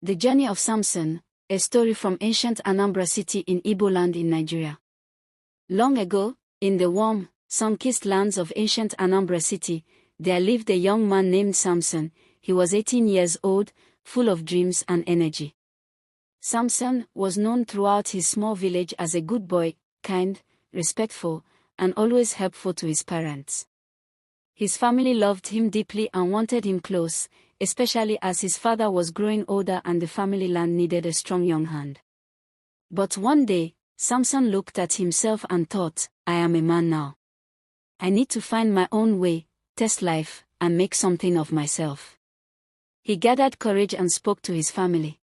The Journey of Samson, a story from ancient Anambra City in Igbo land in Nigeria. Long ago, in the warm, sun-kissed lands of ancient Anambra City, there lived a young man named Samson. He was 18 years old, full of dreams and energy. Samson was known throughout his small village as a good boy, kind, respectful, and always helpful to his parents. His family loved him deeply and wanted him close, especially as his father was growing older and the family land needed a strong young hand. But one day, Samson looked at himself and thought, I am a man now. I need to find my own way, test life, and make something of myself. He gathered courage and spoke to his family.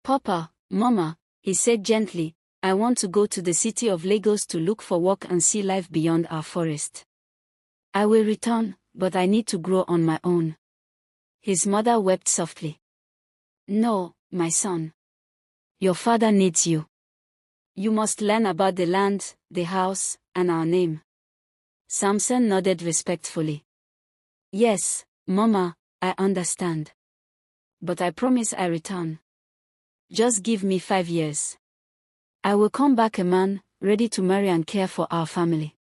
Papa, Mama, he said gently, I want to go to the city of Lagos to look for work and see life beyond our forest. I will return, but I need to grow on my own. His mother wept softly. No, my son. Your father needs you. You must learn about the land, the house, and our name. Samson nodded respectfully. Yes, Mama, I understand. But I promise I return. Just give me 5 years. I will come back a man, ready to marry and care for our family.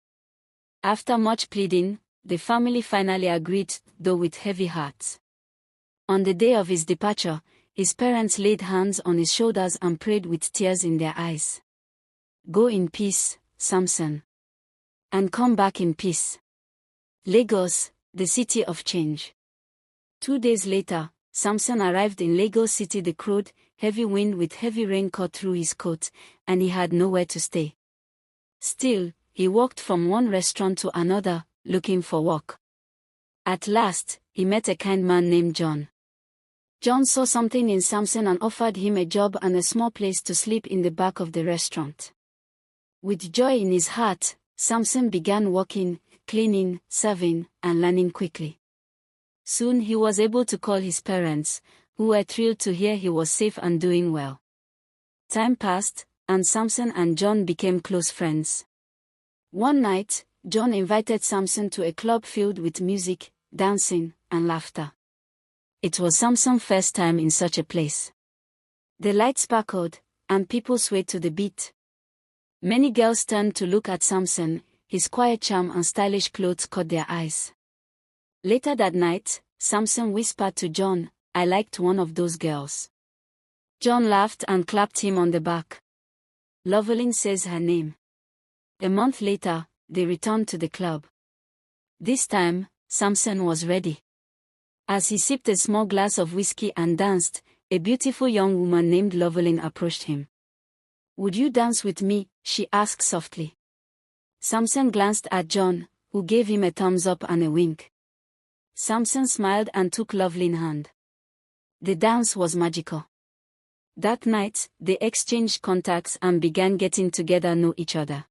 After much pleading, the family finally agreed, though with heavy hearts. On the day of his departure, his parents laid hands on his shoulders and prayed with tears in their eyes. Go in peace, Samson. And come back in peace. Lagos, the city of change. 2 days later, Samson arrived in Lagos City. The cold, heavy wind with heavy rain cut through his coat, and he had nowhere to stay. Still, he walked from one restaurant to another, looking for work. At last, he met a kind man named John. John saw something in Samson and offered him a job and a small place to sleep in the back of the restaurant. With joy in his heart, Samson began working, cleaning, serving, and learning quickly. Soon he was able to call his parents, who were thrilled to hear he was safe and doing well. Time passed, and Samson and John became close friends. One night, John invited Samson to a club filled with music, dancing, and laughter. It was Samson's first time in such a place. The lights sparkled, and people swayed to the beat. Many girls turned to look at Samson. His quiet charm and stylish clothes caught their eyes. Later that night, Samson whispered to John, I liked one of those girls. John laughed and clapped him on the back. Loveline says her name. A month later, they returned to the club. This time, Samson was ready. As he sipped a small glass of whiskey and danced, a beautiful young woman named Loveline approached him. Would you dance with me? She asked softly. Samson glanced at John, who gave him a thumbs up and a wink. Samson smiled and took Loveline's hand. The dance was magical. That night, they exchanged contacts and began getting together know each other.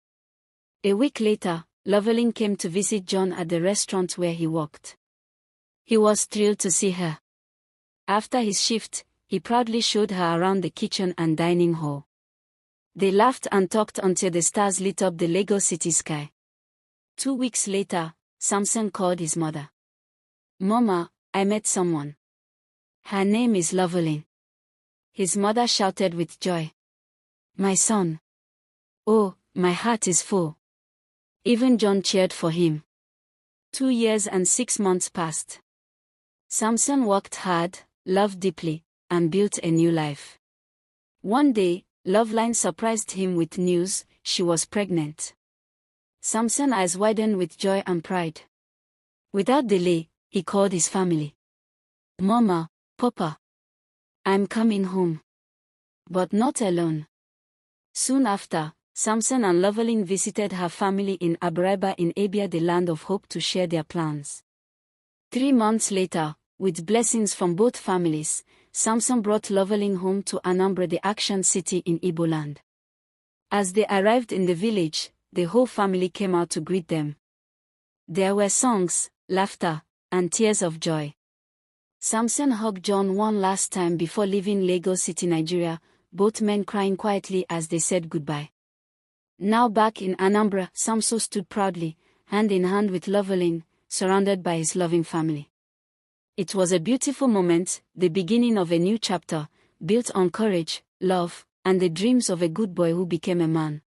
A week later, Loveline came to visit John at the restaurant where he worked. He was thrilled to see her. After his shift, he proudly showed her around the kitchen and dining hall. They laughed and talked until the stars lit up the Lagos city sky. 2 weeks later, Samson called his mother. Mama, I met someone. Her name is Loveline. His mother shouted with joy. My son. Oh, my heart is full. Even John cheered for him. 2 years and 6 months passed. Samson worked hard, loved deeply, and built a new life. One day, Loveline surprised him with news: she was pregnant. Samson's eyes widened with joy and pride. Without delay, he called his family. Mama, Papa, I'm coming home. But not alone. Soon after, Samson and Loveline visited her family in Abreba in Abia, the land of hope, to share their plans. 3 months later, with blessings from both families, Samson brought Loveline home to Anambra, the action city in Igbo land. As they arrived in the village, the whole family came out to greet them. There were songs, laughter, and tears of joy. Samson hugged John one last time before leaving Lagos City, Nigeria, both men crying quietly as they said goodbye. Now back in Anambra, Samson stood proudly, hand in hand with Loveline, surrounded by his loving family. It was a beautiful moment, the beginning of a new chapter, built on courage, love, and the dreams of a good boy who became a man.